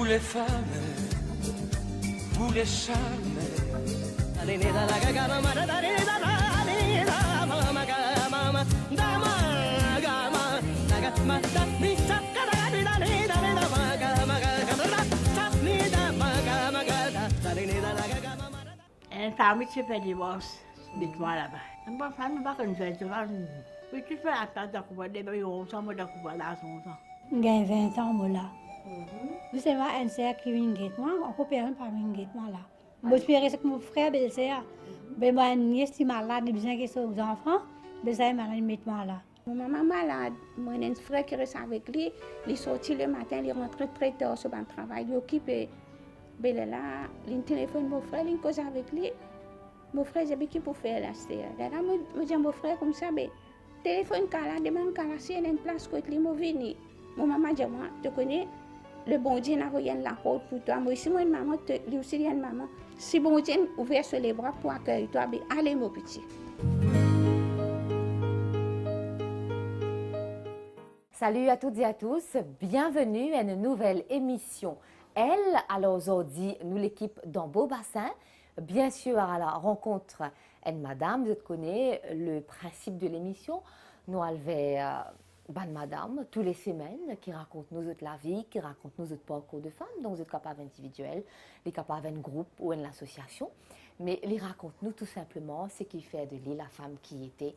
Vous les femmes, vous les charmes. Une famille qui fait divorce, dites-moi là-bas. Une bonne famille, pas comme ça, tu vois. Puis tu fais la tête d'accompagner des bébés, on s'en va d'accompagner à son temps. J'ai 20 ans, moi là. Vous savez, un sœur qui vient de moi, on peut pas venir de moi là. Moi, je suis avec mon frère, belle-sœur. Mais moi, nièce qui est malade, il besoin qu'ils aux enfants, belle-sœur est malade, met moi là. Mon maman malade, mon un frère qui reste avec lui, il sortit le matin, il rentre très tard sur le travail, il occupe. Belle là, il téléphone mon frère, il cause avec lui. Mon frère, j'ai qui pour faire là, c'est là. Là, moi, j'ai mon frère comme ça, mais téléphone là, demande là, si il y a une place côté lui, moi venir. Mon maman dit moi, tu connais, le bon Dieu n'a rien la porte pour toi. Moi aussi, moi une maman, lui aussi une maman. Si bon Dieu ouvert sur les bras pour accueillir toi, ben allez mon petit. Salut à toutes et à tous, bienvenue à une nouvelle émission. Elle, alors aujourd'hui, nous l'équipe dans Beaubassin, bien sûr à la rencontre de madame, vous connaissez le principe de l'émission. Nous avons madame tous les semaines qui raconte nous autres la vie, qui raconte nous autres parcours de femmes, donc vous êtes capables individuel, les capables un groupe ou une association, mais les raconte nous tout simplement ce qui fait de lui la femme qui était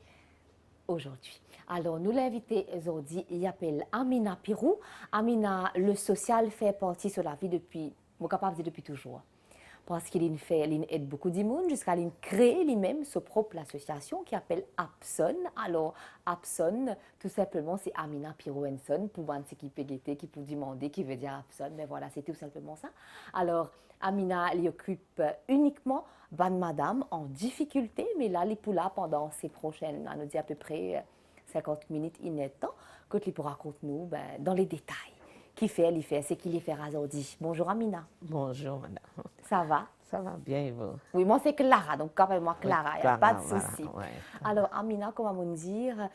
aujourd'hui. Alors, nous l'invitons aujourd'hui, il s'appelle Amina Pirou. Amina, le social fait partie de la vie depuis, mon capable de dire depuis toujours. Parce qu'il aide beaucoup de monde jusqu'à créer lui-même sa propre association qui s'appelle Apson. Alors, Apson, tout simplement, c'est Amina Pirou Enson, pour voir ce qui peut guetter, qui peut demander, qui veut dire Apson. Mais voilà, c'est tout simplement ça. Alors, Amina, elle occupe uniquement madame en difficulté, mais là, elle est pour là pendant ces prochaines, on nous dit à peu près 50 minutes, il est temps, que tu pourras raconter nous dans les détails. Qui fait, il fait, c'est qu'il y fait aujourd'hui. Bonjour Amina. Bonjour madame. Ça va? Ça va bien et vous? Oui, moi c'est Clara, donc appelle-moi Clara, il n'y a pas de souci. Voilà, ouais. Alors Amina, comment on dire,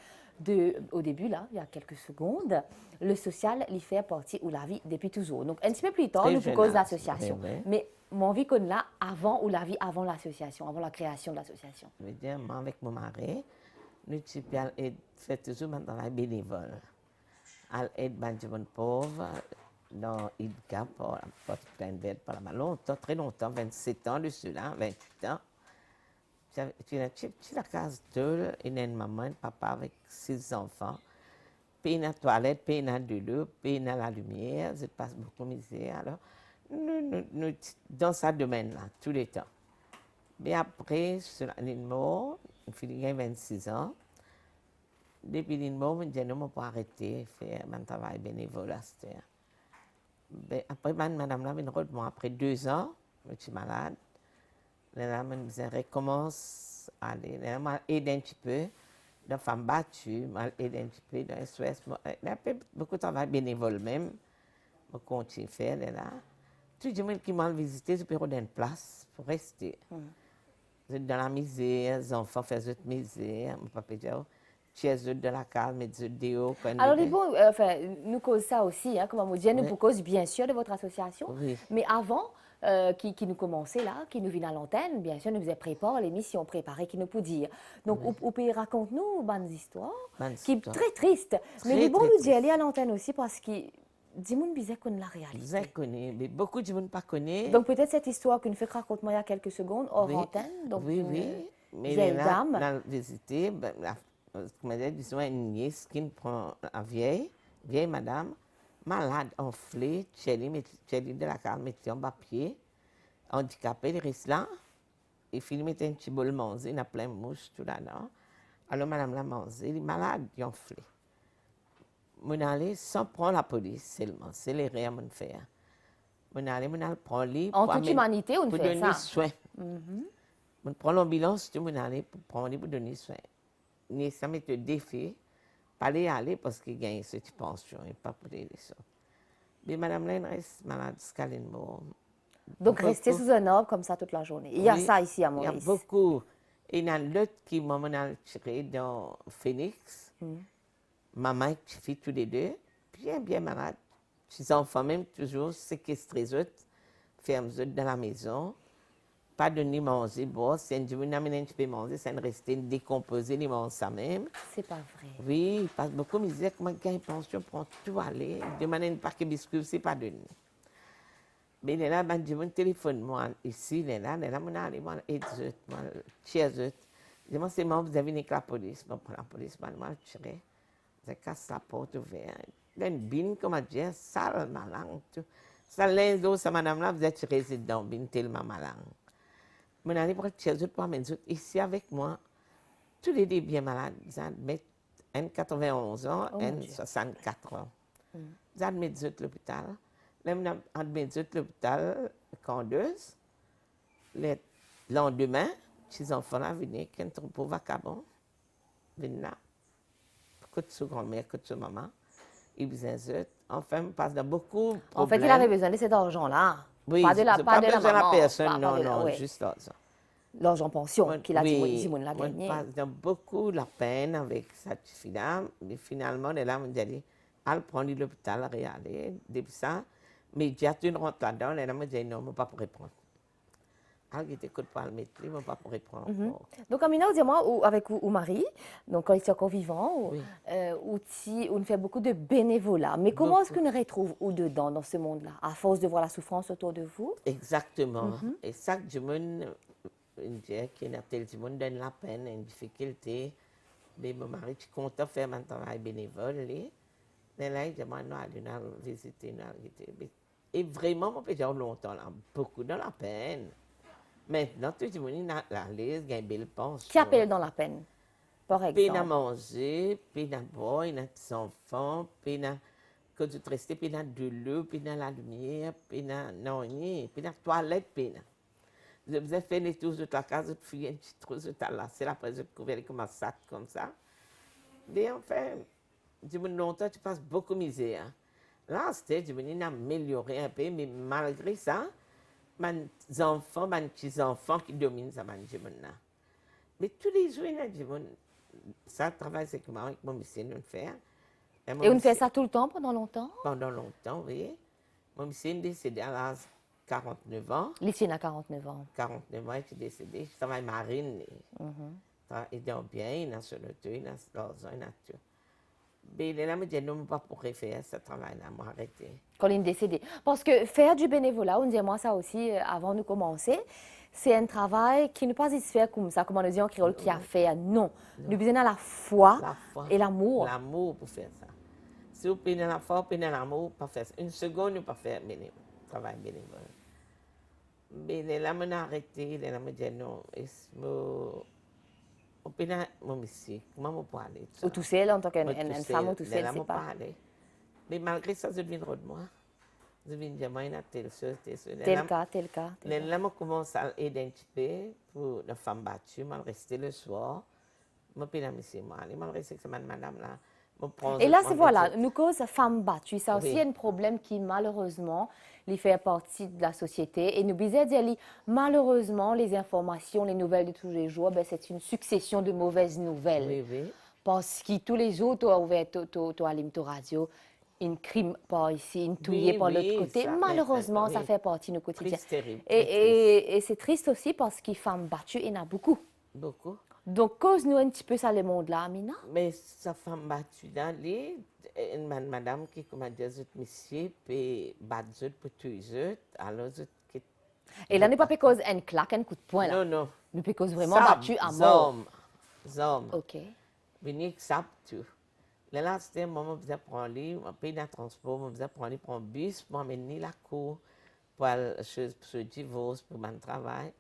au début là, il y a quelques secondes, le social, il fait partie de la vie depuis toujours. Donc un petit peu plus tard, nous pour cause l'association. Mais mon vie qu'on l'a avant ou la vie avant l'association, avant la création de l'association. Je veux dire, moi avec mon mari, nous faisons toujours dans la bénévole. Elle aide les gens pauvres dans l'IDCA pour plein d'aide pendant longtemps, très longtemps, 27 ans de cela, 28 ans. Tu as la case d'eux, il y a une maman, un papa avec 6 enfants. Puis il y a la toilette, puis il y a de l'eau, puis il y a la lumière, je passe beaucoup de misère. Alors, nous dans ce domaine-là, tous les temps. Mais après, sur l'île-mort, il a 26 ans. Depuis l'île-mort, je me dis, non, je ne peux pas arrêter de faire mon travail bénévole. Après, madame là, après 2 ans, je suis malade. Là, je me dis, recommence à aller. Là, je m'aide un petit peu. Dans les femmes battues, je m'aide un petit peu dans SOS. Il y a beaucoup de travail bénévole même. Je continue à faire là. Tout le monde qui m'a visité, je peux avoir une place pour rester. Dans la misère, les enfants font de misère. Mon papa dit, tu es dans la case, mais tu es dehors. Alors, bon, nous causons ça aussi, hein, comme on dit, nous causons bien sûr de votre association. Oui. Mais avant, qui nous commençait là, qui nous vient à l'antenne, bien sûr, nous faisait préparer l'émission, préparer qui nous peut dire. Donc, vous pouvez raconter-nous des histoires qui sont très tristes. Mais les bons nous dit aller à l'antenne aussi parce que dis moi bizarre qu'on la réalité. Je connais, mais beaucoup de gens ne connaissent pas. Donc, peut-être cette histoire que nous fait raconter il y a quelques secondes hors antenne. Donc, oui. Mais vieille dame. On a visité, comme je disais, une nièce qui prend une vieille madame, malade, enflée, Chélie de la carte, mettait en papier, handicapée, il reste là, et il mettait un petit bol manger, il a plein de mouches tout là-dedans. Alors madame l'a mangé, il est malade, il est enflé. Je suis allé sans prendre la police seulement, c'est les rires que je fais. Je suis allé prendre lui en toute humanité, on pour fait ça. donner soin. Je prends l'ambulance, je suis allé pour donner soin. Ça m'est un défi, pas aller parce qu'il gagne cette pension et pas pour les ça. Mais madame Laine reste malade jusqu'à mort. Donc rester sous un arbre comme ça toute la journée. Il y a ça ici à Maurice. Il y a beaucoup. Et il y a l'autre qui m'a tiré dans Phoenix. Maman qui fait tous les deux, bien malade. Les enfants même toujours séquestrés, fermés dans la maison. Pas de ni manger, bon, c'est un jour, un peu manger, c'est resté décomposé, ni manger ça même. C'est pas vrai. Oui, il passe beaucoup de misère, comment gagne pension, prend tout aller, demande un paquet de biscuits, c'est pas de nous. Mais là, ben, je me téléphone, moi, ici, là, mon allé, moi, aide-eux, moi, tire-eux. Je me dis, vous avez une la police, bon, pour la police, moi, je tirais. Je casse la porte ouverte. Une bine, comme on dit, sale, malang, tout. Ça, l'un ça, madame là, vous êtes résident, bine, tellement malang. Mon allé pour tirer pour amener ici avec moi. Tous les deux bien malades. Ils admettent un 91 ans, un 64 ans. Ils admettent à l'hôpital. Même admettent à l'hôpital, Candeuse. Le lendemain, ces enfants-là venaient, qu'un troupeau vacabon. Viennent là. Côté de grand-mère, côté de maman. Ils besoin enfin, passe dans beaucoup de problèmes. En fait, il avait besoin de cet argent-là. Oui, pas de la pas maman. besoin de la personne, pas de non, ouais. juste l'argent. L'argent pension qu'il a dit, on l'a gagné. passe dans beaucoup la peine avec cette fille-là, mais finalement, on est là, on dit, elle prend l'hôpital, elle est allée, depuis ça, mais j'ai une rentre là-dedans, elle m'a dit, non, je ne peux pas répondre. Elle était écoute pas le mettre, je ne peux pas répondre. Donc, Amina, dis-moi, avec ou Marie, donc quand il est encore vivant, Oui. on fait beaucoup de bénévolat. Mais comment est-ce qu'on retrouve où dedans, dans ce monde-là, à force de voir la souffrance autour de vous? Exactement. Et ça, je me dis qu'il y a tel monde donne la peine, une difficulté. Mais mon mari, tu comptes faire un travail bénévole. Mais là, il dit, moi, non, il a visité, et vraiment, on peut dire longtemps, là, beaucoup dans la peine. Maintenant, tout le monde a la liste, il y a une belle pension. Qui appelle dans la peine, par exemple? Puis à manger, puis à boire, il y a des enfants, puis il y a que tu restes, puis il y a de l'eau, puis il y a la lumière, puis il y a puis il y a la toilette, puis il y a. Je vous ai fait les tours de la case, je suis un petit trou de là. C'est la presse, je couvrais comme un sac comme ça. Mais enfin, du monde longtemps, tu passes beaucoup de misère. Là, c'était, je me amélioré un peu, mais malgré ça, mes petits enfants qui dominent ça, mais tous les jours, ça travaille avec moi, avec mon monsieur, nous faire. Et on fait ça tout le temps, pendant longtemps? Pendant longtemps, oui. Mon monsieur est décédé à l'âge 49 ans. Lycée a 49 ans. 49 ans, il est décédé. Je travaille marine. Il est bien, il a son auto, il a l'argent, il a tout. Mais il a dit non, je ne peux pas pourrir faire ce travail-là, je vais arrêter. Quand il est décédé. Parce que faire du bénévolat, on dit moi ça aussi avant de commencer, c'est un travail qui ne pas se faire comme ça, comme on dit en créole, qui a fait. Non. Nous besoin de la foi et l'amour. L'amour pour faire ça. Si vous prenez la foi, vous prenez l'amour pour faire ça. Une seconde, vous ne pouvez pas faire travail bénévole. Mais là, je arrêté, là, je me dit non. On peut aller, mon monsieur, comment on peut aller? Ou tout seul, en tant qu'une femme, ou tout seul, c'est pas. Mais malgré ça, je viens de moi. Je viens de moi, il y a tel chose. Tel cas. Là, je commence à identifier pour les femmes battues, je rester le soir. Je peux aller, monsieur, je rester avec madame là. Et là, c'est voilà, nous cause femmes battues. Ça aussi un problème qui, malheureusement, les fait partie de la société. Et nous disons dire, malheureusement, les informations, les nouvelles de tous les jours, ben, c'est une succession de mauvaises nouvelles. Oui. Parce que tous les jours, tu as ouvert ta radio, une crime par ici, une touillée par l'autre côté. Ça, malheureusement, ça fait partie de nos quotidiens. Triste, terrible, et c'est triste aussi parce que femmes battues, il y en a beaucoup. Beaucoup. Donc, cause-nous un petit peu ça, le monde-là, Amina. Mais sa femme battue dans une madame qui, comme dit, monsieur, puis battre pour tuer, alors et là, n'est pas cause un claque, un coup de poing, là. Non. Nous cause vraiment battu à mort. Hommes. OK. Venir ça tout. Là, c'était un moment où je prends lui, on paye le transport, je prends lui pour un bus, pour m'amener la cour, pour ce divorce, pour mon travail.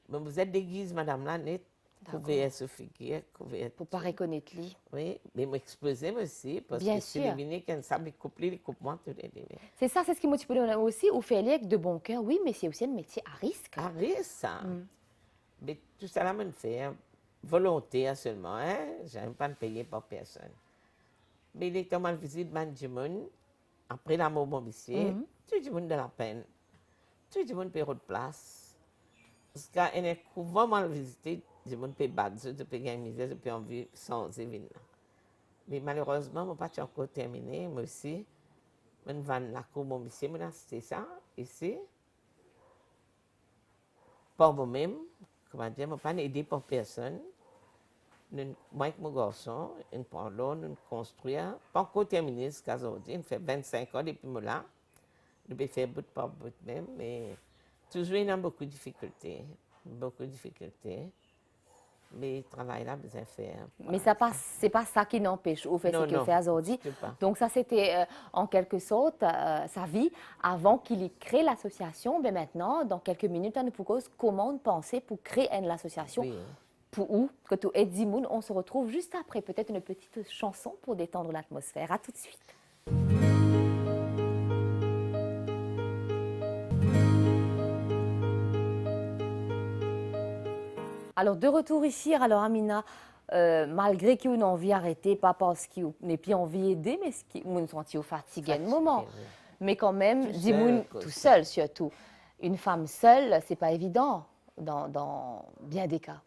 Mais vous êtes déguisée, madame là, net. Couvert se figure, couvert. Pour ne pas reconnaître lui. Oui, mais m'exposer aussi, parce Bien que sûr. si les vignes qui savent les couper, les coupe-moi tout les deux. C'est ça, c'est ce qui motive aussi, ou faire avec de bon cœur, oui, mais c'est aussi un métier à risque. À risque, ça. Mais tout ça, là, me fait volontaire seulement, hein. J'aime pas me payer par personne. Mais il est en visite, man, après la mort de mon monsieur, tout le monde de la peine. Tout le monde paye de place. Parce qu'il y a un couvent mal visité, je ne peux pas battre, je peux gagner misère, je peux en vivre sans événement. Mais malheureusement, je n'ai pas encore terminé, moi aussi. Je vais la cour, mon monsieur, c'est ça, ici. Pour moi-même, comment dire, je ne pas aider pour personne. Moi et mon garçon, nous prenons, nous construisons. Pas encore terminé jusqu'à aujourd'hui. On fait 25 ans depuis là. Nous pouvons faire bout par bout même, mais toujours il y a beaucoup de difficultés. Beaucoup de difficultés. Mais le travail là, besoin de faire. Mais c'est pas ça qui n'empêche au fait ce qu'il fait aujourd'hui. Pas. Donc ça, c'était en quelque sorte sa vie avant qu'il ait créé l'association. Mais maintenant, dans quelques minutes, on nous propose comment penser pour créer l'association. Oui. Pour où que tu es Dimoun, on se retrouve juste après, peut-être une petite chanson pour détendre l'atmosphère. À tout de suite. Alors, de retour ici, alors Amina, malgré qu'il y ait une envie arrêtée, pas parce qu'il n'est plus envie d'aider, mais qu'il nous senti fatigué à un moment. Mais quand même, Dimoun, tout seul surtout. Une femme seule, c'est pas évident dans bien des cas.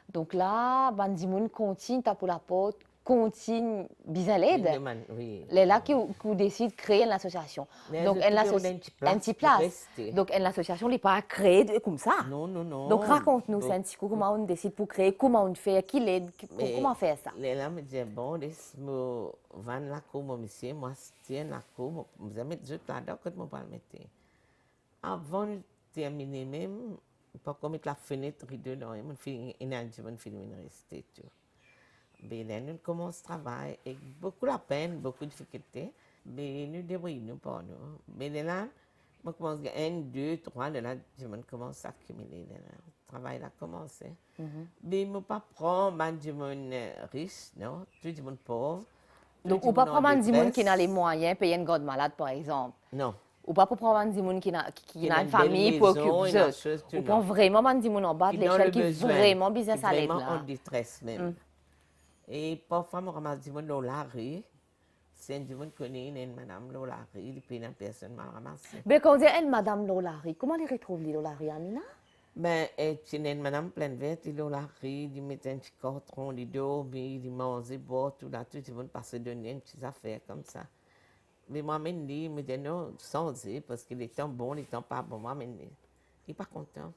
Donc là, Dimoun continue, tape pour la porte, continue, bien l'aide. Oui. C'est là qui décide de créer une association. Donc, un petit place. Donc, une association n'est pas créée comme ça. Non, non, non. Donc, raconte-nous, c'est un petit coup, comment on décide pour créer, comment on fait, qui l'aide, comment faire ça. Là, me dit, bon, laisse-moi vendre la cour, mon monsieur, moi, tiens la cour, je vais mettre juste là-dedans, quand je vais le mettre. Avant de terminer même, pas comme mettre la fenêtre rideau, non, il y a un film université, tout. Mais là, nous commençons à travailler avec beaucoup de peine, beaucoup de difficultés. Mais nous débrouillons pour nous. Mais là, on commence à 1, 2, 3, là, je commence à accumuler. Le travail a commencé. Mais je ne peux pas prendre des gens riches, non? Tout le monde pauvre. Donc, on ne peut pas prendre des gens qui ont les moyens de payer une grande malade, par exemple. Non. Ou pas pour prendre des gens qui ont une famille pour occuper d'eux. Ou prendre vraiment des gens en bas de l'échelle qui vraiment besoin de l'aide. Vraiment en détresse même. Et parfois, je ramasse des gens dans la rue. C'est un gens qui connaît une madame Lolari, et puis une personne m'a ramassé. Mais quand on dit une madame Lolari, comment les retrouve les Lolari, Amina? Ben, c'est une madame pleine verte, Lolari, il met un petit carton, il dort, il mange, il boit, tout là, tout le monde passe de une petite affaire comme ça. Mais moi-même, il me dit non, sans dire, parce qu'il est tant bon, il est tant pas bon, moi-même, il n'est pas content.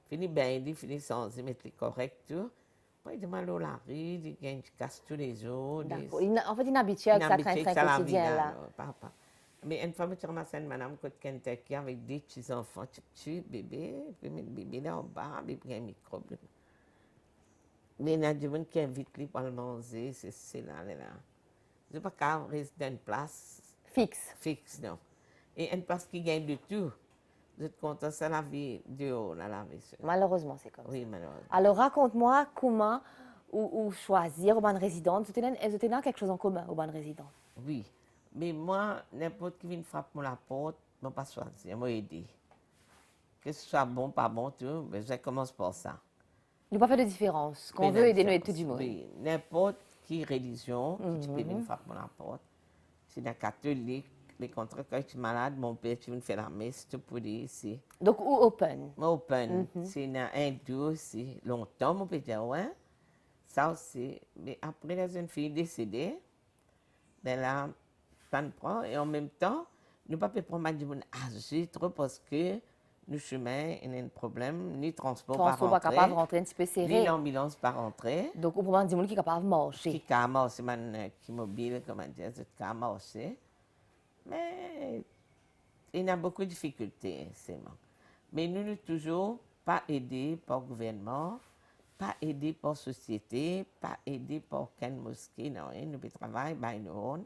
Fini bien, il finit sans dire, mais il est correct, tout. Après, il demande Lolari, il casse tous les jours. D'accord. En fait, il est habitué avec sa train quotidien là. Mais une fois, je ramasse une madame de Kentucky avec des petits enfants, petits bébés, puis le bébé là en bas, puis il y a un microbe. Mais il y a des gens qui invitent lui pour le manger, c'est là, là. Je ne peux pas rester dans une place fixe, non. Et une place qui gagne de tout. Vous êtes content, c'est la vie de haut, la vie. Malheureusement, c'est comme ça. Oui, malheureusement. Alors, raconte-moi comment ou choisir aux bonnes résidentes. Est-ce que tu as quelque chose en commun aux bonnes résidentes? Oui. Mais moi, n'importe qui vient frapper la porte, je ne vais pas choisir, je vais aider. Que ce soit bon, pas bon, tout, mais je commence par ça. Il n'y a pas fait de différence. Qu'on veut aider tout du monde. Oui, n'importe quelle religion, qui peut venir frapper la porte. Si c'est catholique, les contrats, quand je suis malade, mon père, tu viens faire la messe, tout pour dire ici. Donc, ou open? Open. C'est un hindou aussi. Longtemps, mon père dit, ouais, ça aussi. Mais après, la jeune fille décédée, ben là, ça nous prend. Et en même temps, nous ne pouvons pas prendre du monde âgé trop parce que nos chemins, il y a un problème, ni transport pas pas capable de rentrer un petit peu serré. Ni l'ambulance pas rentrer. Donc, on prend du monde qui est capable de marcher. Qui est marcher, qui est mobile, comment dire, qui est marcher. Mais il y a beaucoup de difficultés, c'est bon. Mais nous ne toujours pas aidés par le gouvernement, pas aidés par la société, pas aidés par aucune mosquée, non, nous travaillons par nous.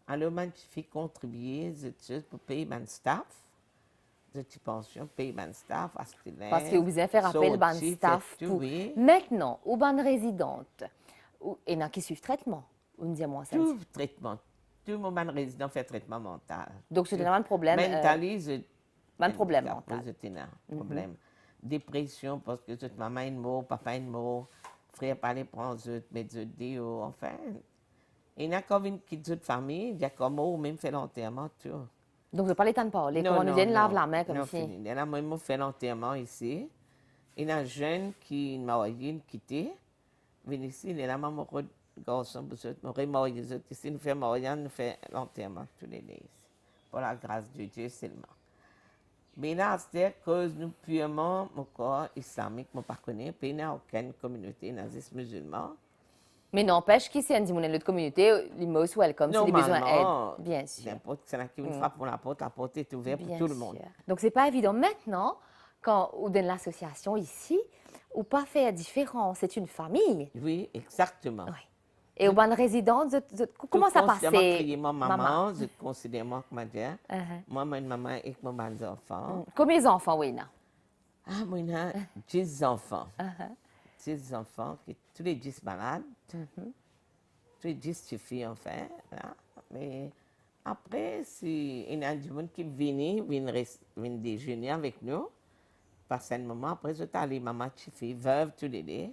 Alors, je fais contribuer pour payer mon staff, de pension, payer mon staff, parce que vous avez fait appel à mon staff. Oui. Maintenant, aux bonnes résidentes, il y en a qui suivent traitement, on dit moi ça. Tout traitement. Tout mon bon résident fait traitement mental. Donc, c'est un problème. Mentalise. Un problème mental. C'est un problème. Dépression, parce que toute maman est mort, papa est mort, frère pas les prendre, mettre des enfin. Il y a comme une petite famille, il y a comme au même fait l'enterrement, tout. Donc, vous n'avez pas le temps de parler. Comment nous viennent laver la main comme ça? Il y a moi fait l'enterrement ici. Il y a un jeune qui m'a quitté. Il ici, il y a maman garçon, nous faisons mariage, nous faisons l'enterrement tous les days. pour la grâce de Dieu seulement. Mais là, c'est à cause nous purement, mon corps islamique, je ne connais pas, il n'y a aucune communauté naziste musulmane. Mais n'empêche qu'ici, on dit mon notre communauté, les most welcome, si les besoins d'aide. Bien sûr. N'importe qui qui frappe pour la porte est ouverte pour tout le monde. Donc, c'est pas évident. Maintenant, quand on donne l'association ici, ou pas faire différence, c'est une famille. Oui, exactement. Oui. Et au ban résidence, comment ça passe? Moi, maman, je considère moi comme dire. Moi, ma maman et mes enfants. Combien d'enfants, oui, là? Ah, moi, j'ai 10 enfants. 10 enfants, qui tous les 10 malades. Tous les 10 filles, en fait. Là. Mais après, si il y a des gens qui viennent déjeuner avec nous, parce qu'à un moment, après, je suis allée, maman, fille, veuve, tous les deux.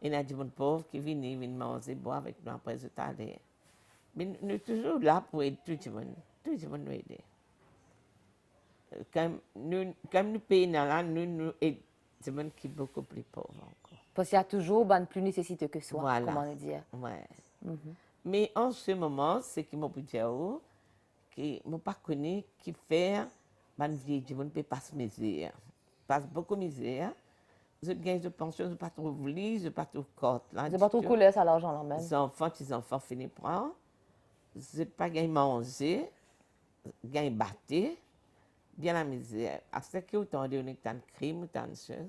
Il y a des gens pauvres qui viennent manger, boire avec nous, après, je suis allée. Mais nous sommes toujours là pour aider tout le monde nous aider. Comme nous payons là, nous aidons des gens qui sont beaucoup plus pauvres encore. Parce qu'il y a toujours plus nécessité que soi, voilà. comment le dire. Ouais. Mais en ce moment, c'est que mon budget, que je ne pas connu qui fait, je ne peux pas se misère. Passe beaucoup de misère. Je gagne de pension, je ne pas trop voulu, je ne pas trop cote. Je ne pas trop couler ça l'argent là même. Les enfants finissent par. Je ne pas gagner manger, gagner battre, bien la misère. À ce que autant de tant de crimes, tant de choses,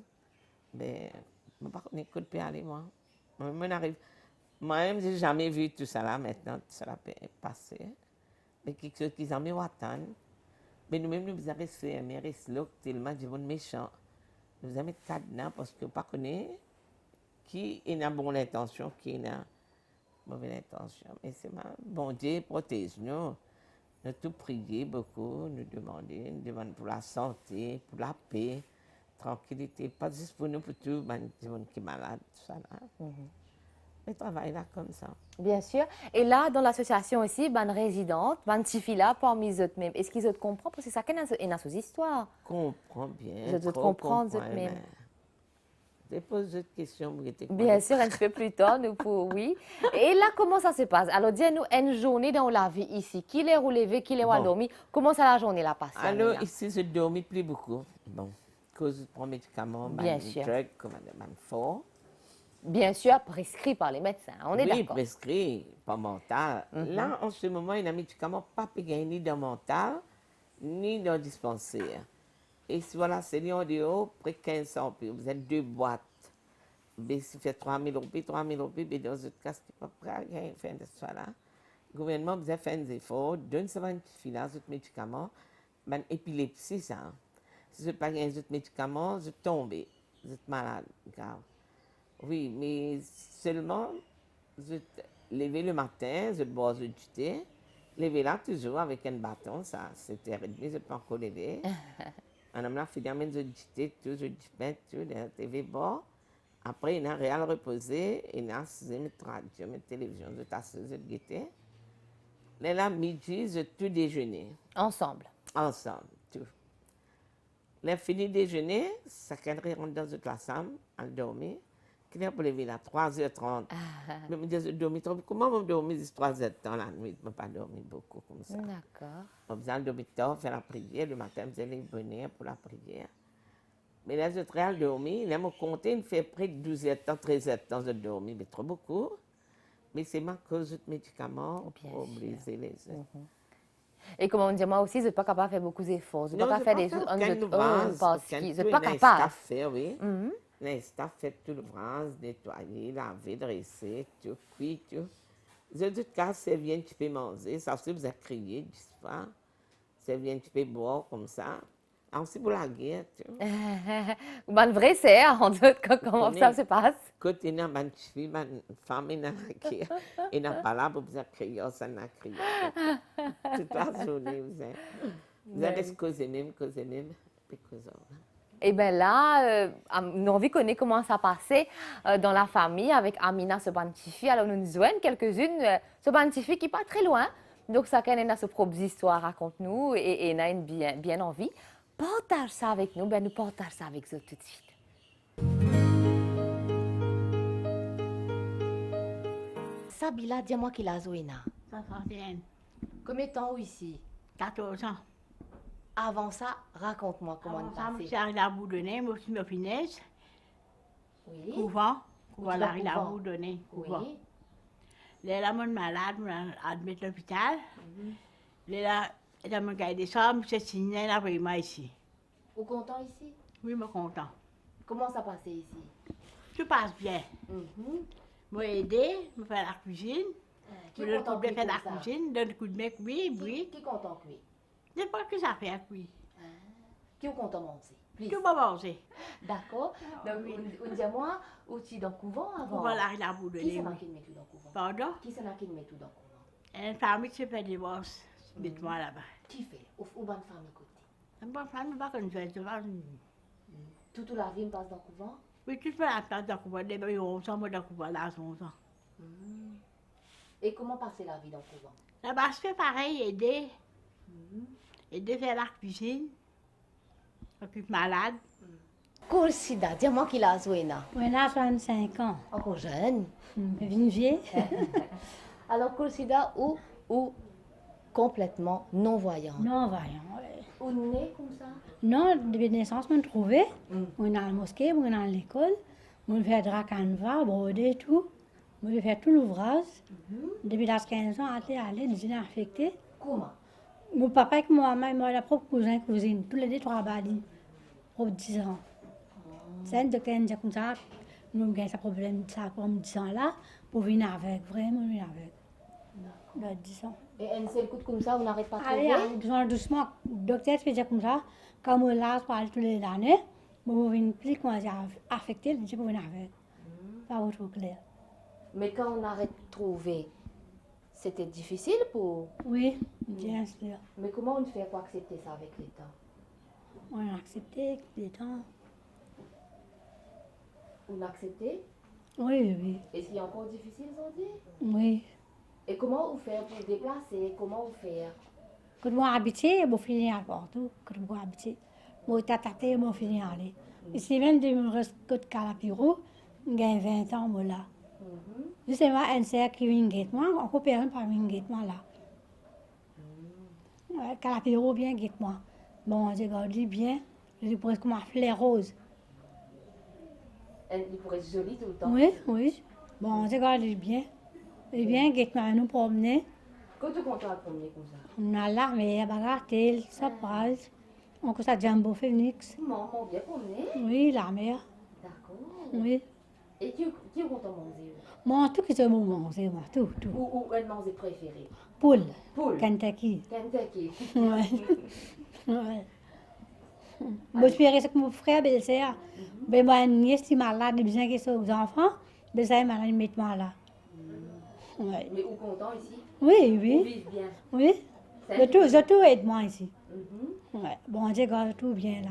mais je ne pas connaître coup de pied aller moi. Moi-même, je n'ai jamais vu tout ça là maintenant, tout ça là passer. Mais quelque chose qui s'en met à attendre. Mais nous-mêmes, nous avons resté, mais resté là, tellement de gens méchants. Nous avons mis cadenas parce que nous ne connaissons pas qui a bonne intention, qui a mauvaise intention. Mais c'est bon Dieu protège-nous. Nous tout prions beaucoup, nous demandons pour la santé, pour la paix, tranquillité, pas juste pour nous, pour tout le monde qui est malade, tout ça là. Mais travail là comme ça. Bien sûr. Et là, dans l'association aussi, ban résidente, ban tifi là, parmi les autres même. Est-ce qu'ils autres comprennent? Parce que ça une autre histoire. Comprends bien. Les autres comprennent les autres même. Je pose d'autres questions. Bien sûr, un petit peu plus tard, nous pour oui. Et là, comment ça se passe? Alors, dis-nous, une journée dans la vie ici. Qui l'est relevé, qui l'est dormi? Comment ça la journée la passe? Alors, ici, je dormis plus beaucoup. Bon, à cause de prendre médicaments, bien sûr. Drugs, comme fort. Bien sûr, prescrit par les médecins. On est d'accord. Oui, prescrit, pas mental. Là, en ce moment, il y a des médicaments pas payés ni dans le mental, ni dans le dispensaire. Et si voilà, c'est Lyon de haut, près de 1500 puis vous êtes 2 boîtes. Mais si fait 3000 roupies, mais dans ce cas, c'est pas prêt à faire de ça là. Le gouvernement vous a fait des efforts, donne ça une petite fille d'autres médicaments, ben épilepsie ça. Si vous n'avez pas gagné d'autres médicaments, vous tombez, vous êtes malade, grave. Oui, mais seulement, je lever le matin, je bois du thé, lever là toujours avec un bâton, ça, c'était réduit, je peux encore lever. On a là, finalement, je thé, tout, je pain, tout, la TV bord. Après, il a réel reposé, il a mes radio, mes télévisions, je tasse, je guettais. Là, midi, je tout déjeuner. Ensemble. Ensemble, tout. Là, fini déjeuner, ça cadre rentre dans la chambre, à dormir. Quand pour lever à 3h30, je me disais, dormir trop. Comment on dormir 3h dans la nuit? Je ne peux pas dormir beaucoup comme ça. D'accord. On faisait dormir tard, faire la prière. Le matin, je faisais les bonheurs pour la prière. Mais là, je travaille dormir. Là, je comptais, il fait près de 12h, 13h de dormir, mais trop beaucoup. Mais c'est ma cause de médicaments pour briser les œufs. Et comme on dit, moi aussi, je ne suis pas capable de faire beaucoup d'efforts. Je ne suis pas capable de faire des choses parce que je ne suis pas capable. Oui. Les staff fait tout l'ouvrage, nettoyer, laver, dresser, tout, cuire, tout. Je dis que ça vient, tu peux manger, ça aussi vous a crié, du soir. Ça vient, tu peux boire comme ça. Aussi pour la guerre, tu vois. Ben, vrai, c'est, en doute, comment ça se passe? Quand il y a une fille, une femme, il y a la guerre. Il n'y a pas là pour vous crier, ça n'a crié. Toute la journée, vous avez causé même, puis causé. Et bien là, nous avons envie de connaître comment ça passait dans la famille avec Amina, ce bantifi. Alors, nous nous avons quelques-unes, ce bantifi qui n'est pas très loin. Donc, ça a sa propre histoire, raconte-nous, et on a une bien envie. Partage ça avec nous, ben nous partage ça avec vous tout de suite. Sabila, dis-moi qui l'a Zoéna. 61. Combien de temps ici? 14 ans. Avant ça, raconte-moi comment Avant on ça, je passait. suis arrivée à Boudonnais, moi aussi, ma finesse. Oui. Couvent. Où Couvent, tu vas, arrivée à couvent? Boudonnais. Couvent. Oui. Là, mon malade, je admis à l'hôpital. Là, dans mon cahier des sommes, je signais là vraiment ici. Ou content ici? Oui, je suis content. Comment ça passait ici? Tout passe bien. Mhm. Moi, aidé, je fais la cuisine. Qui Je est donne content coup de cuire faire la comme ça? cuisine, donne coup de main, oui, oui. Qui est content cuire? Je sais pas ce que ça fait, oui. Qui est content manger? Plus. Tout va manger. D'accord. Donc, on dit à moi, où tu es dans le couvent avant? Couvent, arrive à Qui Boudonnais. c'est Oui. qui met tout dans le couvent? Pardon? Qui c'est qui met tout dans le couvent? Une famille qui se fait divorce. Dites-moi là-bas. Qui fait? Ou bonne famille côté? Une bonne famille, je ne sais pas qu'on fait devant. Toute la vie, me passe dans le couvent? Oui, tu fais la place dans le couvent, des bébés, on s'en va dans le couvent, là, on s'en. Et comment passer la vie dans le couvent? Là-bas, je fais pareil, aider. Aider faire la cuisine. Occupe malade. Coulsida, dis-moi qu'il a joué là. Moi, là, 65 ans. Encore jeune. Je suis vieille. Alors, Coulsida, ou complètement non-voyante? Non, voyons. Ouais. Ou née comme ça? Non, depuis naissance, je me trouvais. On est dans la mosquée, on est dans l'école. On fait drap canevas, broder, tout. On fait tout l'ouvrage. Depuis l'âge de 15 ans, aller, les gens affectés. Comment? Mon papa et moi, moi, la propre cousin, cousine, tous les deux travaillent pour 10 ans. C'est un docteur qui dit comme ça, nous avons un problème de ça pour 10 ans là, pour venir avec, vraiment venir avec. De 10 ans. Et un seul coup comme ça, on n'arrête pas de Allez, trouver? besoin doucement, le docteur fait dire comme ça, comme on l'a parlé tous les années, vous venez plus qu'on a affecté, il dit pour venir avec. Pas autre clair. Mais quand on arrête de trouver, c'était difficile pour... Oui, bien sûr. Mais comment on fait pour accepter ça avec les temps? On a accepté les temps. On a accepté? Oui, oui, Est-ce qu'il est encore difficile aujourd'hui? oui. Et comment vous faire pour déplacer? Comment vous faire? Quand moi habité, je finis à partout. Quand moi habité, moi tataté, je finis à aller. Ici même, je me reste que de Calapiro, j'ai 20 ans, moi là. Justement, un cerf qui vient guette-moi, encore personne pas vient guette-moi là. Calapiro bien guette-moi. Bon, j'ai gardé bien, je presque comme un fleur rose. Il pourrait être joli tout le temps. Oui, oui. Bon, j'ai gardé bien. Et bien guette-moi, nous promener. Quand tu comptes à promener comme ça? On a l'armée, bagatelle, surprise. On a ça Jumbo Phoenix. Maman bien promener? Oui, l'armée. D'accord. Oui. Et qui est content de manger? Moi, tout qui se moment, c'est moi, tout, tout. Ou un manger préféré? Poule, Poule. Kentucky. Kentucky. Ouais. Ouais. Moi, je fais ça avec mon frère, belle-sœur. Mais moi, nièce qui est malade, il besoin qu'ils aux enfants. Belle-sœur est malade, met-moi là. Ouais. Mais où content ici? Oui, Où oui, vivent bien? oui. C'est Je tout aide-moi ici. Mhm. Ouais. Bon, Dieu garde tout bien là.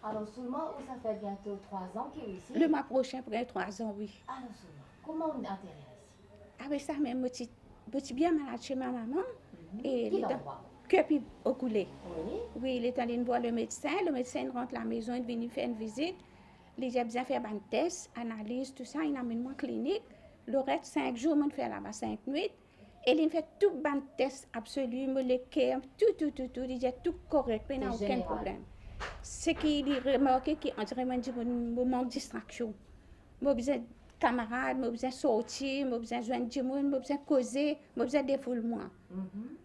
Alors seulement, ça fait bientôt 3 ans qu'il est ici? Le mois prochain, pour 3 ans, oui. Alors seulement, comment on atterrit ici? Avec ça, même, je suis bien malade chez ma maman. Et Qui les dents, l'envoie? que puis au coulé. Oui. Oui, il est allé voir le médecin il rentre à la maison, il vient faire une visite. Il a besoin de faire un test, analyse, tout ça, il amène moi clinique. Le reste, 5 jours, je fais là-bas 5 nuits. Et il fait tout le test absolu, le cœur, tout. Il dit tout correct, il n'y a C'est aucun général. problème. Ce qu'il a remarqué, c'est qu'il manque de distraction. J'ai besoin de camarades, j'ai besoin de sortir, j'ai besoin de joindre du monde, j'ai besoin de causer, j'ai besoin de défouler moi.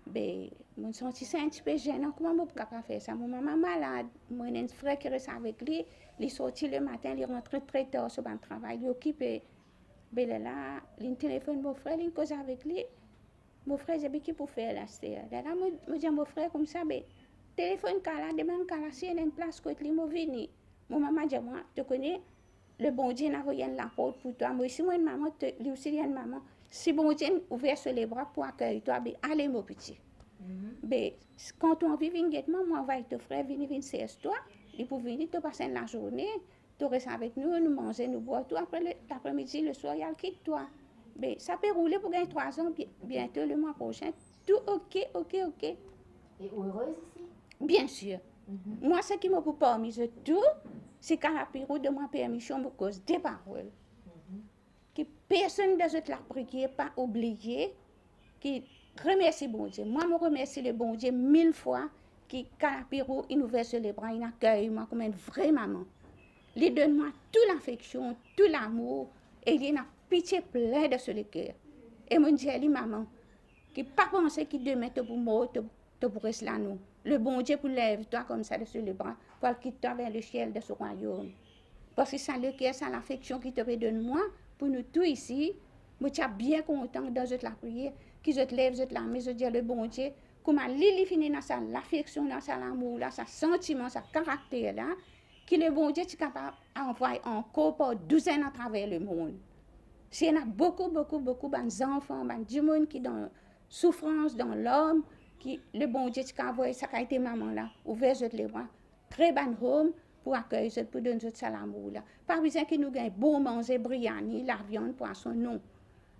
Ben, je me sens un petit peu gênant. Comment je peux faire ça? Mon maman est malade. Moi, j'ai un frère qui reste avec lui. Il est sorti le matin, il est rentré très tard sur le travail. Il est occupé. Ben là, il téléphone mon frère, il cause avec lui. Mon frère, j'ai dit pour faire là. Là, je dis à mon frère comme ça, ben, téléphone là, demande là, si il y a une place côté lui, je viens. Mon maman dit moi, tu connais, le bon Dieu n'a rien la porte pour toi. Moi aussi, moi, une maman, lui aussi, il y a une maman. Si bon Dieu ouvert sur les bras pour accueillir toi, ben, allez, mon petit. Ben, quand on vit vingtement, moi, on va avec ton frère, venir toi. Il peut venir, tu passes la journée, tu restes avec nous, nous manger, nous boire, tout. Après l'après-midi, le soir, il quitte toi. Ben, ça peut rouler pour gagner 3 ans, bientôt le mois prochain. Tout ok. Et heureuse ici? Bien sûr. Moi, ce qui m'a permis de tout, c'est qu'à la période de ma permission, me cause des paroles. Que personne de la prière pas oublié, que remercie bon Dieu. Moi, je remercie le bon Dieu 1000 fois qui, Calapiro, il nous ouvre sur les bras, il accueille moi comme une vraie maman. Il donne moi toute l'affection, tout l'amour, et il a pitié plein de ce le cœur. Et mon Dieu, il maman, qui pas pensé qu'il demain te pour mort, te pour rester là nous. Le bon Dieu pour lève-toi comme ça sur les bras, pour quitter vers le ciel de ce royaume. Parce que ça le cœur, ça l'affection qui te donne moi, pour nous tous ici, je suis bien content dans la prière, qui te lève, je te la mets, je dis le bon Dieu, comment Lili finit dans sa l'affection, dans sa l'amour, dans sa sentiment, sa caractère là, qui le bon Dieu est capable d'envoyer encore par douzaines à travers le monde. S'il y en a beaucoup d'enfants, du monde qui dans souffrance dans l'homme, qui le bon Dieu qui envoie sa qualité maman là, ouvert les bras, très bon home pour accueillir, pour donner ça l'amour là. Pas besoin que nous gagnons bon manger, briani, la viande, poisson, non.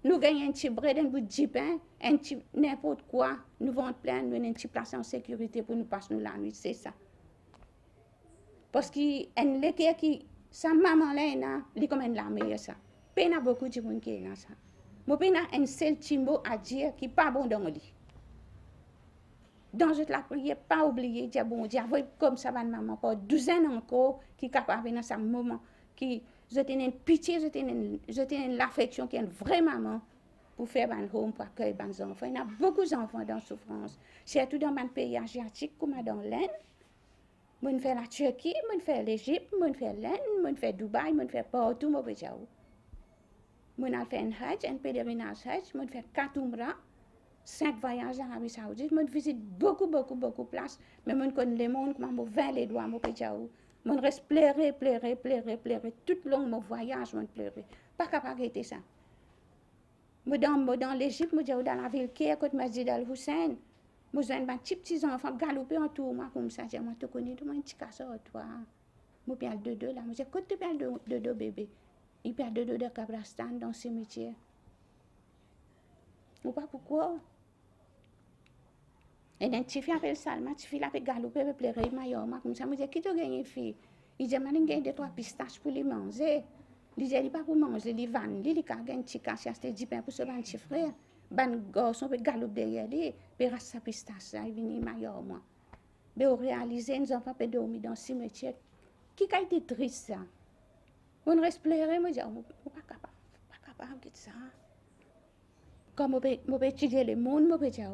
Nous gagnons un petit bread, un bout de pain, un petit n'importe quoi, nous vendons plein, nous avons un petit place en sécurité pour nous passer la nuit, c'est ça. Parce que l'équerre qui, sa maman là, elle est comme une la meilleure ça. Il y a beaucoup de gens qui est là ça. Moi, il y a un seul petit mot à dire qui n'est pas bon dans le lit. Dans la prière, pas oublier, dire bon Dieu, comme ça, ma maman, pas douzaine encore qui est capable dans ce moment, qui je tenais une pitié, je tenais l'affection qui est une vraie maman pour faire un home, pour accueillir les enfants. Il y a beaucoup d'enfants dans la souffrance, surtout dans un pays asiatique comme dans l'Inde. Je fais la Turquie, je fais l'Égypte, je fais l'Inde, je fais Dubaï, je fais partout, je fais où. Je fais un hajj, un pèlerinage hajj, je fais 4 umrah. 5 voyages en Arabie Saoudite, je visite beaucoup de places, mais je connais le monde, je vais les doigts, je reste pleurer, tout le long de mon voyage, je pleurer. Pas capable d'arrêter ça. Dans l'Égypte, dans la ville qui est côté Masjid al-Hussein, je vois des petits enfants galoper autour de moi comme ça, je te connais, je petit casseur, toi. Je perds deux là, je dis, quand tu perds deux bébés, ils perdent deux de Kabristan dans le cimetière. Je ne sais pas pourquoi. Et une petite fille appelle Salma, une petite fille appelle Galopé, elle pleurait, comme ça. Je me dis, qui t'a gagné une fille? Il dit, je gagne 2-3 pistaches pour les manger. Il dit, il pas pour manger, il va, il a gagné un petit casse, il a 10 pains pour ce petit frère. Ben garçon peut galoper derrière lui, puis reste sa pistache, il vient maillot moi. Mais on réalise, nous enfants peuvent dormir dans le cimetière. Qui a été triste ça? On reste pleurer, je me dis, je ne suis pas capable de ça. Comme je peux étudier le monde, je peux dire,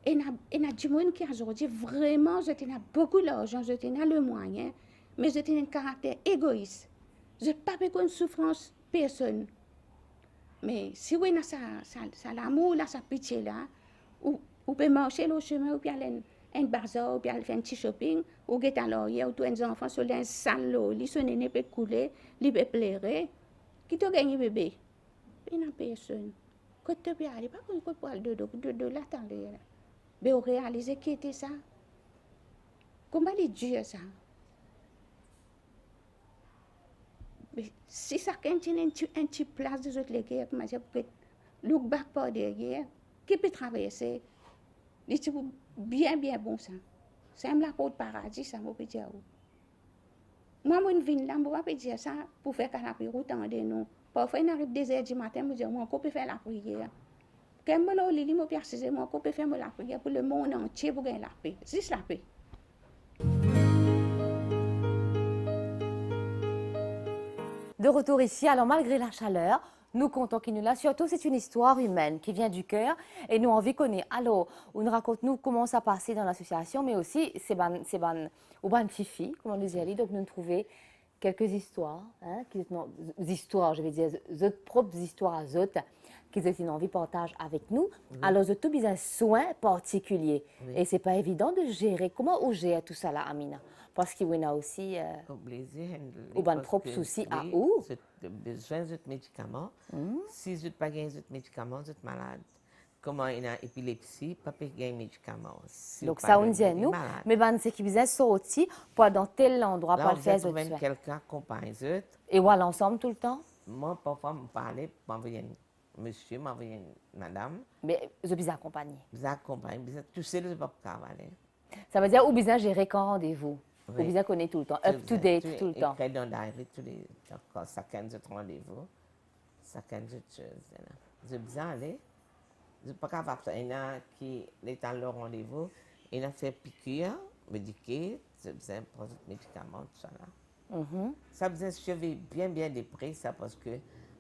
et il y a du monde qui a aujourd'hui vraiment, je tiens beaucoup d'argent, je tiens le moyen, mais je tiens un caractère égoïste. Je n'ai pas besoin de souffrance personne. Mais si vous avez ça l'amour, sa pitié là, ou peut marcher le chemin, ou bien aller un bazar, ou bien faire un petit shopping, ou get à l'arrière, ou tous les enfants sur un sale l'eau, li son néné peut couler, li peut pleurer. Qui t'a gagné bébé? Il n'y a personne. Quand tu peux aller, pas qu'on peut aller de là, mais on réalise qui était ça. Comment les dieux ça? Mais si ça contient un petit place de autres légumes, comme je peux look back par derrière, qui peut traverser? C'est bien bon ça. C'est la porte paradis, ça m'a dire. Moi, je viens là, je ne peux pas dire ça pour faire canapé route en nous. Parfois, il arrive 2h du matin, je dis, moi, on peut faire la prière. Quand je suis là, je peux faire la prière pour le monde entier pour gagner la paix. Juste la paix. De retour ici, alors malgré la chaleur, nous comptons qu'il nous l'a. Surtout, c'est une histoire humaine qui vient du cœur et nous envie qu'on ait. Alors, on nous raconte nous comment ça passait dans l'association, mais aussi c'est ban fifi, comme on disait. Donc, nous trouvons quelques histoires, histoires, je vais dire, propres histoires à eux, qu'ils ont une envie de partage avec nous. Oui. Alors, ils ont tout un soin particulier. Oui. Et ce n'est pas évident de gérer. Comment on gère tout ça là, Amina? Parce qu'il y a aussi des propres soucis à où. J'ai besoin de médicaments. Si je n'ai pas de médicaments, je suis malade. Comment il y a épilepsie, pas de médicaments. Si donc ça, on dit à nous. Mais c'est qui besoin sortir pour dans tel endroit pour le faire. Là, on quelqu'un accompagne. Et voilà, ensemble tout le temps? Moi, parfois, je parle, m'envoyer monsieur, m'envoyer madame. Mais je suis accompagné. Vous accompagnez, tout seul, je ne peux pas travailler. Ça veut dire ou bien gérer quand rendez-vous. Oui. Ou bien connaître tout le temps, up to date tout le temps. Écrit dans diary tous les chacun de rendez-vous, chacun de choses. J'ai besoin d'aller. Je ne suis pas capable de faire. Il y en a qui est à leur rendez-vous, il a fait piqûre, médiquer, je faisais prendre des médicaments, tout ça là. Ça faisait suivre bien des prix, ça, parce que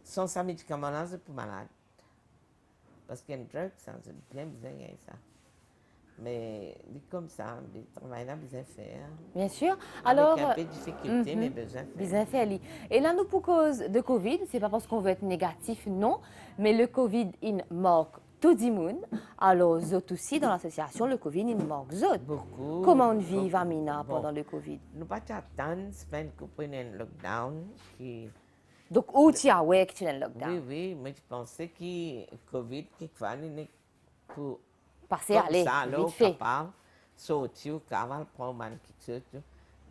sans ces médicaments-là, je suis plus malade. Parce qu'il y a une drogue, ça, c'est bien besoin de ça. Mais comme ça, le travail là, besoin de faire. Bien sûr. Avec Alors, un peu de difficulté, mais besoin de faire. bien fait, Ali. Et là, nous, pour cause de Covid, c'est pas parce qu'on veut être négatif, non, mais le Covid, il manque tout le monde. Alors, autres aussi, dans l'association, le Covid, il manque autres. Beaucoup. Comment on vit, beaucoup. Amina, Bon. pendant le Covid? Nous pas attendre, semaine qu'on prenne un lockdown qui... Donc, où tu as ouais que tu es le Oui, lockdown? oui, mais je pensais que le Covid, quelquefois, il est pour... Passer, Comme aller, ça, alors, vite fait. capable, sortir au cavale, prendre quelque chose.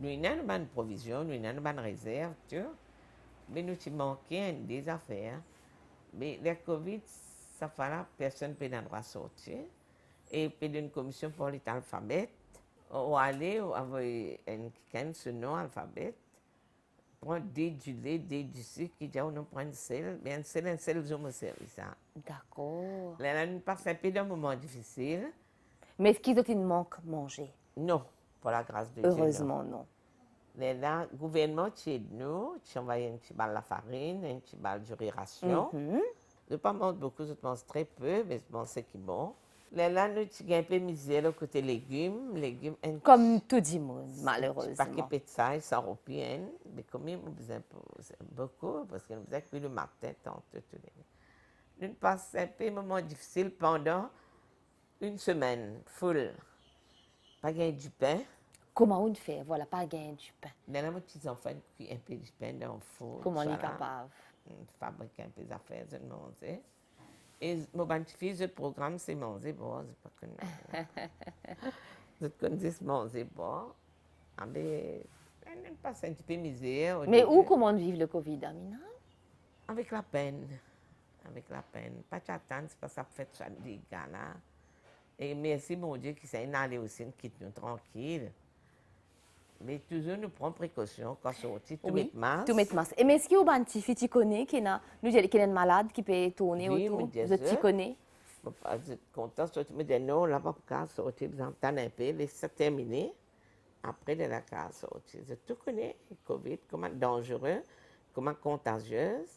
Nous avons une bonne provision, nous avons une bonne réserve, tu vois. Mais nous avons manqué des affaires. Mais le Covid, ça fait là, personne ne peut avoir droit de sortir. Et puis, une commission pour l'alphabet, on aller avec quelqu'un ce nom alphabet, prendre des du lait, des du sucre, qui dit, on prend une selle, mais un selle, je me sers ça. D'accord. Là, nous passons un peu d'un moment difficile. Mais est-ce qu'ils ont manque manger? Non, pour la grâce de Dieu. Heureusement, non. Mais là, le gouvernement, tu es nous, tu envoies un petit bal de la farine, un petit bal de ration. Je ne pas mange beaucoup, je mange très peu, mais je mange ce qui est bon. Là, nous, tu as un peu misère au côté légumes, Comme tout le monde, Pas malheureusement. que de ça, ça européenne, mais quand même, on besoin beaucoup, parce qu'on besoin que le matin, tant tout. Nous passons un peu un moment difficile pendant une semaine, full. Pas gagner du pain. Comment on fait? Voilà, pas gagner du pain. Là, mes petits enfants cuisent un peu du pain dans le four. Comment on est voilà. capable? Fabriquer un peu d'affaires, je manger. Et mon petit fils, le programme, c'est manger bon, c'est pas connu. Je connais manger bon. Mais on passe un petit peu misère. Mais où comment vivre le Covid, Amina? Avec la peine. Avec la peine. Pas t'attendre, c'est pas ça fait ça des gars là. Et merci mon Dieu qui s'est allé aussi, nous quitte nous tranquille. Mais toujours nous prenons précaution quand on sortit, tout mettre masque. Tout mettre masque. Et mais est-ce qu'il y a un petit fille, tu connais, qui est une malade qui peut tourner Oui, autour? mais Tu connais? Je suis content de sortir, mais non, là, pas pour sortir, vous entendez un peu, c'est terminé. Après, de la case sortir. Je tout connais, le Covid, comment dangereux, comment contagieuse.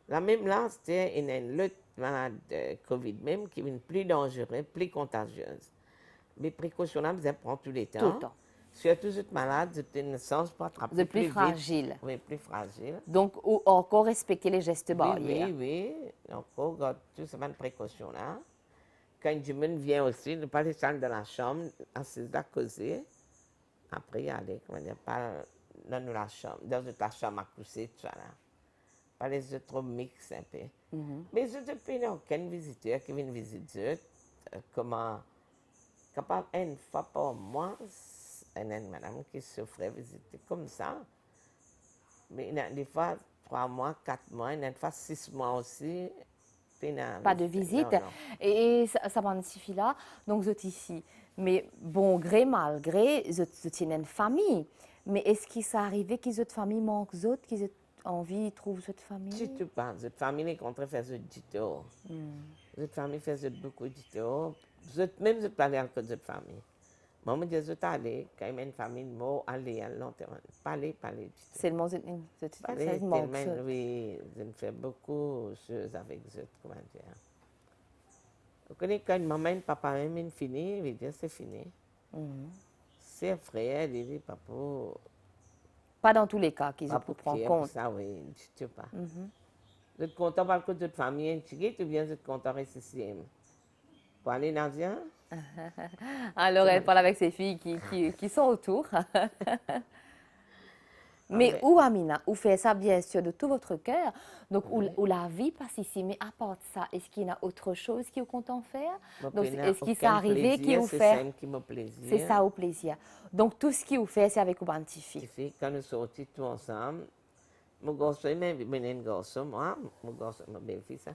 La même là, c'était une lutte malade de Covid même qui est plus dangereuse, plus contagieuse. Mais précautions là, vous prendre tous les temps. Tout le temps. Surtout, vous êtes malade, vous êtes une chance pour attraper Vous êtes plus vite. fragile. Oui, plus fragile. Donc, encore respecter les gestes barrières. Oui. Encore, garde toutes ces bonnes précautions-là. Quand du monde vient aussi, ne pas descendre dans la chambre, assise à causer. Après, aller, comment dire, pas dans la chambre, dans la chambre à coucher, tout ça là. Pas les autres trop mix un peu. Mais je depuis aucun visiteur qui vient visiter, comment, capable une fois par mois, une madame qui souffrait visiter comme ça. Mais des fois, 3 mois, 4 mois, une fois 6 mois aussi. Pas de visite. Non. Et ça magnifie là, donc vous êtes ici. Mais bon gré, mal gré, vous êtes une famille. Mais est-ce qu'il s'est arrivé qu'ils autres familles manquent d'autres, qu'ils aient envie, trouvent cette famille? Si tu penses, cette famille est contre faire ce dito. Cette famille fait beaucoup de dito. Même je parle encore de cette famille. Moi, je dis, je allé, quand il y a une famille, moi, aller à long terme. Parler. C'est le mot Parler, tellement, oui, je fais beaucoup de choses avec eux, comment dire. Vous connaissez quand une maman et un papa même est fini, il dit c'est fini. C'est un frère, il dit papa. Pas dans tous les cas qu'ils ont pu prendre compte. Ça, oui, je ne sais pas. Vous êtes content par contre de votre famille intégrée, ou bien vous êtes content de rester ici? Pour aller Nadia? Alors elle parle avec ses filles qui sont autour. Mais où Amina, où fait ça bien sûr de tout votre cœur, donc où la vie passe ici, mais à part de ça, est-ce qu'il y a autre chose qui vous content faire? Donc est-ce qu'il s'est arrivé qui vous fait? C'est ça au plaisir. Donc tout ce qui vous fait, c'est avec vos petits filles. Quand nous sortis tous ensemble, mon garçon, même un garçon, moi, mon garçon, ma belle-fille, ça,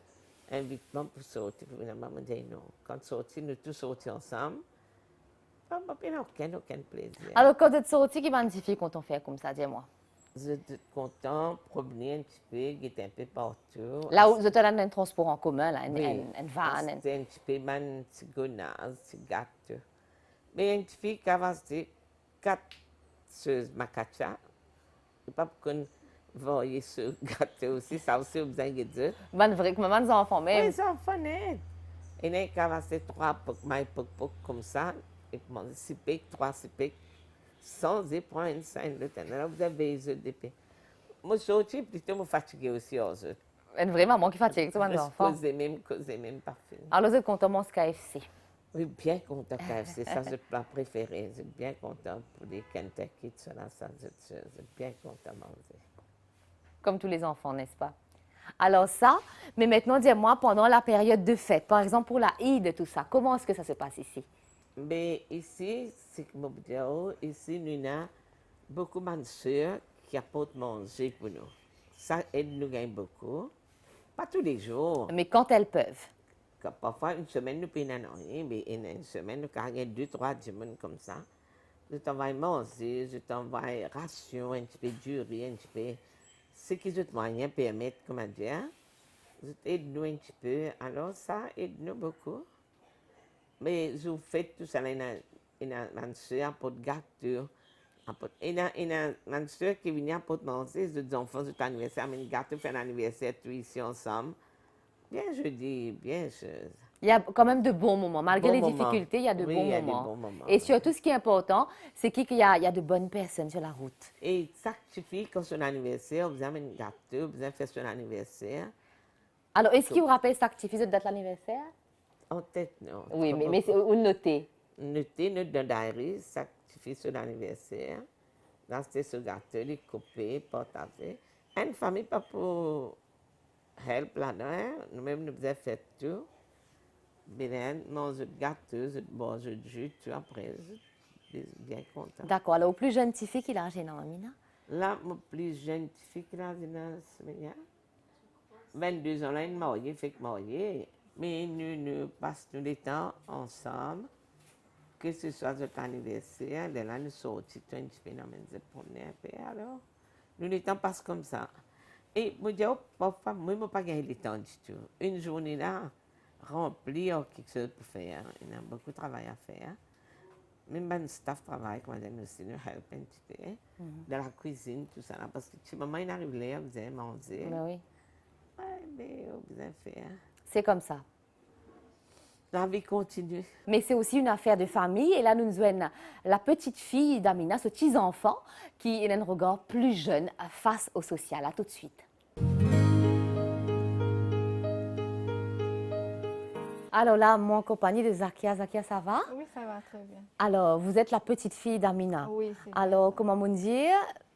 invite-moi pour sortir. Maman me dit non. Quand sortis, nous tous sortis ensemble, pas aucun plaisir. Alors quand vous êtes sortis, qui magnifique quand on fait comme ça, dis-moi. J'étais content, promener un petit peu, guetter un peu partout. Là où vous êtes dans un transport en commun, là, Oui. un van. C'était un petit peu, un petit gonaz, un petit gâteau. Mais une petite fille qui a acheté 4 choses macacha. Je ne sais pas pourquoi on voyait ce gâteau aussi, ça aussi, vous avez dit. Van vrai que maman des enfants même. Oui, ça en fait. Et là, il a acheté 3 pocs comme ça. Et puis, 6 pics, 3 6 pics. Sans prendre une scène de temps. Là, vous avez les autres d'épée. Moi, je suis aussi plutôt fatiguée aussi aux autres. Une vraie maman qui fatigue, c'est des enfants. Causer même pas fini. Alors, vous êtes content, mon KFC. Oui, bien content KFC, ça c'est le plat préféré. Je suis bien content pour les Kentucky, tout ça, je suis bien content de manger. Comme tous les enfants, n'est-ce pas? Alors ça, mais maintenant, dis-moi, pendant la période de fête, par exemple pour la Eid et tout ça, comment est-ce que ça se passe ici? Mais ici, c'est comme je dis, ici, nous avons beaucoup de soeurs qui apportent manger pour nous. Ça aide nous gagne beaucoup. Pas tous les jours. Mais quand elles peuvent. Parfois, une semaine, nous payons rien, mais une semaine, nous avons 2-3 semaines comme ça. Je t'envoie manger, je t'envoie ration, un petit peu de riz, un petit peu. Ce qui est moyen permettre, comment dire, je t'aide nous un petit peu. Alors, ça aide nous beaucoup. Mais je fais tout ça, il y a une soeur pour de gâteau. Il y a une soeur qui vient pour manger, les enfants, c'est anniversaire, mais un gâteau fait un anniversaire, tous ici ensemble. Bien jeudi, bien chose. Il y a quand même de bons moments. Malgré les Bons moments. difficultés, il y a de Oui, bons il y a moments. des bons moments, Et surtout, ce qui est important, c'est qu'il y a de bonnes personnes sur la route. Et ça suffit quand c'est son anniversaire, vous avez un gâteau, vous avez fait son anniversaire. Alors, est-ce qu'il vous rappelle sacrifice de date l'anniversaire? En tête, non. Oui, mais c'est où noter? Notez notre dans diary, ça suffit son anniversaire. Là, c'était ce gâteau, les coupés, partagés. Une famille, pas pour help là-dedans, nous-mêmes, nous avons fait tout. Bien, manger de gâteau, de manger de jus, tout après, je suis bien content. D'accord. Alors, au plus jeune petite fille, il a âgé dans Amina? Là, mon plus jeune fille qui a 22 ans, là, elle est mariée, fait que mariée. Mais nous passons le temps ensemble, que ce soit notre anniversaire, de là, nous sortons un petit peu dans les promener un peu. Alors, nous, le temps passe comme ça. Et je dis, parfois, moi, je n'ai pas gagné le temps du tout. Une journée là, remplie de quelque chose pour faire. Il y a beaucoup de travail à faire. Même le staff travaille, comme on aussi, nous help un petit peu. Dans la cuisine, tout ça. Là, parce que si maman il arrive là, vous allez manger. Ben oui. Ouais, mais vous allez faire. C'est comme ça. La vie continue. Mais c'est aussi une affaire de famille. Et là, nous avons la petite fille d'Amina, ce petit enfant, qui a un regard plus jeune face au social. À tout de suite. Alors là, moi en compagnie de Zakia. Zakia, ça va? Oui, ça va très bien. Alors, vous êtes la petite fille d'Amina. Oui, c'est Alors, comment on dit,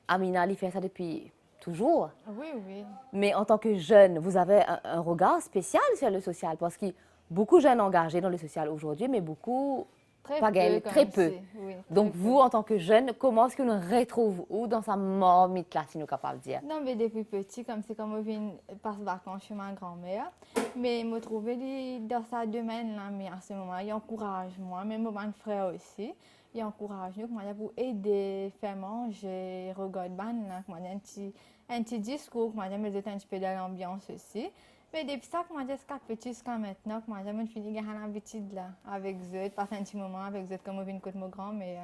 Amina, elle fait ça depuis toujours. Oui, oui. Mais en tant que jeune, vous avez un regard spécial sur le social parce que beaucoup de jeunes engagés dans le social aujourd'hui, mais beaucoup Très pas peu. gagnent, comme très peu. c'est, oui, Donc très vous, en tant que jeune, comment est-ce que nous retrouve où dans sa marmite là, si nous sommes capables de dire? peu. Non, mais depuis petit, comme c'est comme je viens passer vacances chez ma grand-mère, mais me trouver dans ce domaine-là, mais à ce moment, il encourage moi, même mon frère aussi, il encourage nous, comment dire, pour aider, faire manger, regarder ban, là, comment dire, un petit discours, comment dire, me détendre un petit peu dans l'ambiance aussi. Mais depuis ça, comment dire, jusqu'à petit, jusqu'à maintenant, comment dire, je finis à l'habitude là, avec eux, passer un petit moment avec eux, comme je viens de côté mon grand, mais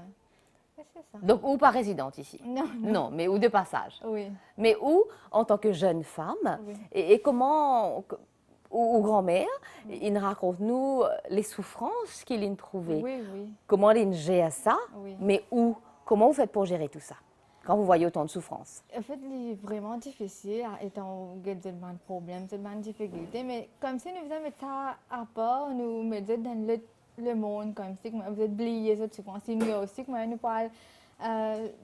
c'est ça. Donc ou pas résidente ici? Non, Non, mais ou de passage. oui. Mais où, en tant que jeune femme, Oui. et comment, ou grand-mère, il nous raconte-nous les souffrances qu'il a trouvées. Oui, oui, Comment il gère ça, oui. mais où? Comment vous faites pour gérer tout ça quand vous voyez autant de souffrances? En fait, il est vraiment difficile, étant qu'il y a de problèmes, de difficultés, mais comme si nous faisions mettre ça à part, nous mettions dans le monde, comme si vous êtes oublié cette souffrance. Et nous aussi, comment nous parlons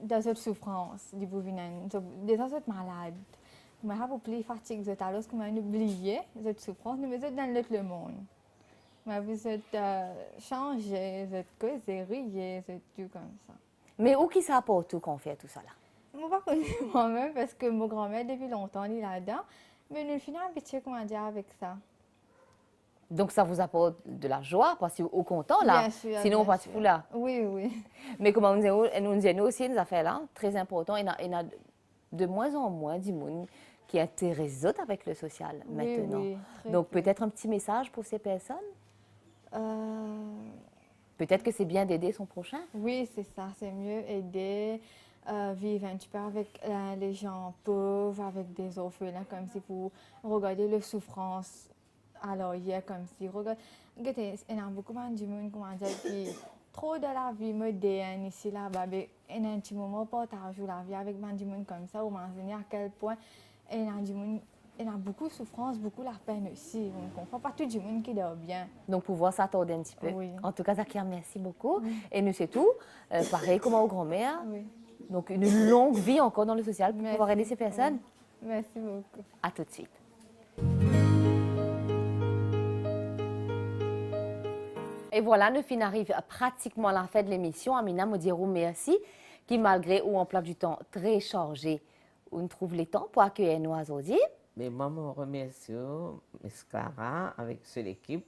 de cette souffrance, du déjà cette malade. Mais pour plus fatigué, alors comment nous oublier cette souffrance, nous mettons dans le monde. Mais vous êtes changé, vous êtes causé, riez, c'est tout comme ça. Mais où qui ça apporte tout quand on fait tout ça là? Je ne pas connais moi-même parce que mon grand-mère, depuis longtemps, elle est là-dedans. Mais nous finissons habitués, comment dire, avec ça. Donc ça vous apporte de la joie parce qu'au content là, Bien sûr, sinon on bien passe sûr. fou là. Oui, oui. Mais comme on nous dit aussi, nous affaires là, très important, il y a de moins en moins du monde qui intéresse avec le social maintenant. Oui, très Donc peu. peut-être un petit message pour ces personnes. Peut-être que c'est bien d'aider son prochain. Oui, c'est ça, c'est mieux aider, vivre un petit peu avec les gens pauvres, avec des orphelins, comme si pour regarder leur souffrance. Alors, il y a comme si, regarde, il y a beaucoup de monde, comment dire, qui trop de la vie moderne ici, là-bas, mais il y a un petit moment partage la vie avec des monde comme ça, où m'enseigner à quel point il y a du monde. Il y a beaucoup de souffrance, beaucoup de la peine aussi. On ne comprend pas tout le monde qui dort bien. Donc pouvoir s'attarder un petit peu. Oui. En tout cas, Zakia, merci beaucoup. Et nous, c'est tout. Pareil comme aux grand-mères. Oui. Donc une longue vie encore dans le social pour pouvoir aider ces personnes. Merci beaucoup. À tout de suite. Et voilà, nous fin arrive pratiquement à la fin de l'émission. Amina Modirou, merci, qui malgré ou emploi du temps très chargé, on trouve le temps pour accueillir nous aujourd'hui. Mais moi, je remercie Miss Clara avec cette équipe.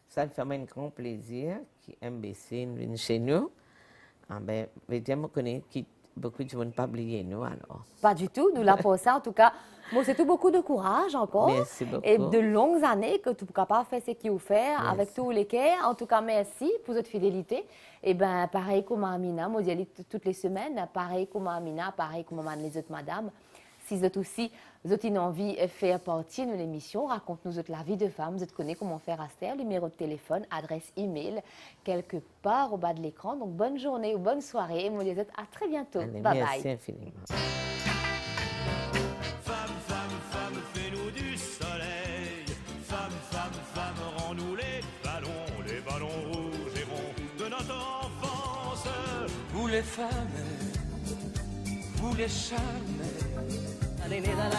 Ça me fait un grand plaisir qui aime baisser une chez nous. Ah ben, je me connais qui beaucoup de monde pas oublier nous alors. Pas du tout, nous l'avons pour ça. En tout cas, moi, c'est tout beaucoup de courage encore. Merci beaucoup. Et de longues années que tu es capable de faire ce qu'il faut faire avec tous les cœurs. En tout cas, merci pour votre fidélité. Et bien, pareil comme Amina, moi, je dis toutes les semaines, pareil comme Amina, pareil comme les autres madames. Si vous êtes aussi, vous avez une envie de faire partie de l'émission, raconte-nous la vie de femme, vous connaissez comment faire à faire, numéro de téléphone, adresse email, quelque part au bas de l'écran. Donc, bonne journée ou bonne soirée. Et moi, je vous dis à très bientôt. Allez, bye merci bye. infiniment. Femme, femme, femme, fais-nous du soleil. Femme, femme, femme, rends-nous les ballons rouges et ronds de notre enfance. Vous les femmes, vous les charmes. Dama,